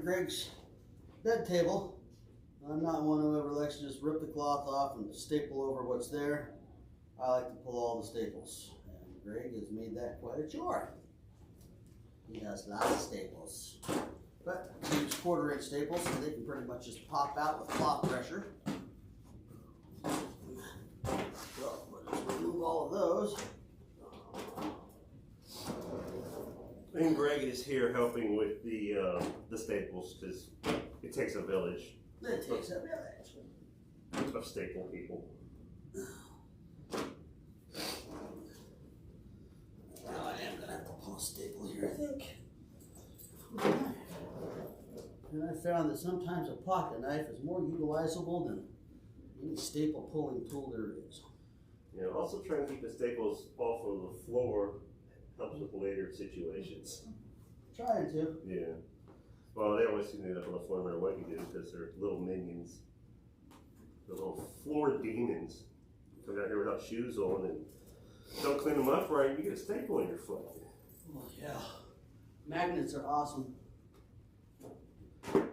Greg's bed table. I'm not one who ever likes to just rip the cloth off and staple over what's there. I like to pull all the staples, and Greg has made that quite a chore. He has lots of staples, but we use 1/4-inch staples, so they can pretty much just pop out with cloth pressure. So we'll just remove all of those. And Greg is here helping with the staples because it takes a village. It takes a village Of staple people. Now I am gonna have to pull a staple here, I think. And I found that sometimes a pocket knife is more utilizable than any staple pulling tool there is. You know, also trying to keep the staples off of the floor helps with later situations. Trying to. Yeah. Well, they always seem to end up on the floor no matter what you do because they're little minions. They're little floor demons. Come out here without shoes on and don't clean them up right, you get a staple in your foot. Well, yeah. Magnets are awesome. There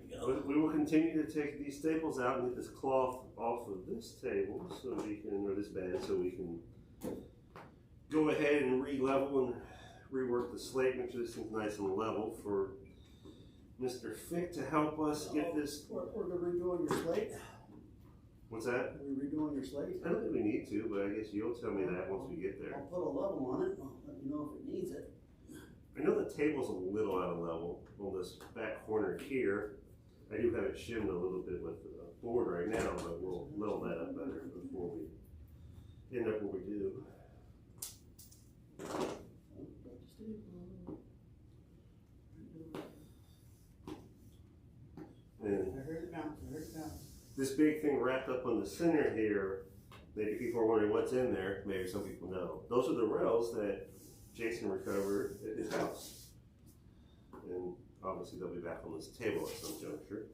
we go. We will continue to take these staples out and get this cloth off of this table so we can, or this bed, so we can go ahead and re-level and rework the slate, make sure this thing's nice and level for Mr. Fick to help us get this. We're redoing your slate. What's that? We're redoing your slate. I don't think we need to, but I guess you'll tell me that once we get there. I'll put a level on it. I'll let you know if it needs it. I know the table's a little out of level on this back corner here. I do have it shimmed a little bit with the board right now, but we'll level that up better before we end up where we do. And I heard it now. this big thing wrapped up on the center here, maybe people are wondering what's in there. Maybe some people know. Those are the rails that Jason recovered at his house. And obviously they'll be back on this table at some juncture.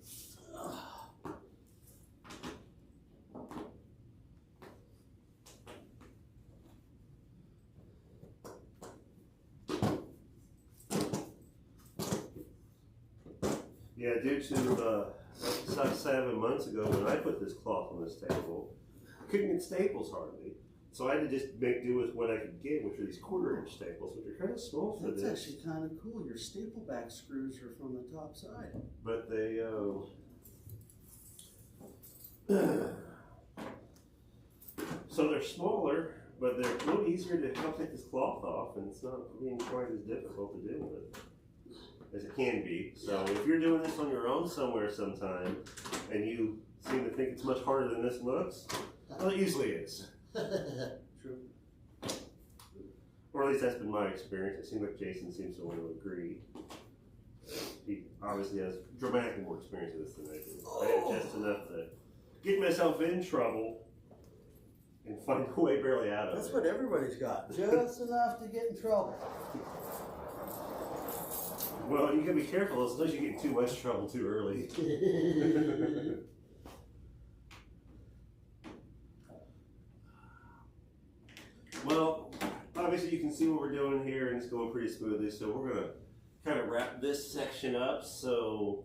Yeah, due to 7 months ago when I put this cloth on this table, I couldn't get staples hardly. So I had to just make do with what I could get, which are these 1/4-inch staples, which are kind of small for That's this. actually kind of cool. Your staple back screws are from the top side. But they, so they're smaller, but they're a little easier to help take this cloth off, and it's not being quite as difficult to deal with as it can be. So if you're doing this on your own somewhere sometime, and you seem to think it's much harder than this looks, well, it usually is. True. Or at least that's been my experience. It seems like Jason seems to want to agree. He obviously has dramatically more experience with this than I do. I had just enough to get myself in trouble and find a way barely out of That's it. what everybody's got. Just enough to get in trouble. Well, you gotta be careful, otherwise you get in too much trouble too early. Well, obviously you can see what we're doing here, and it's going pretty smoothly. So we're gonna kind of wrap this section up, so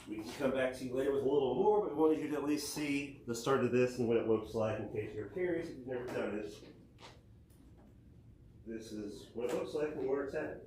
we can come back to you later with a little more. But we wanted you to at least see the start of this and what it looks like, in case you're curious if you've never done this. This is what it looks like and where it's at.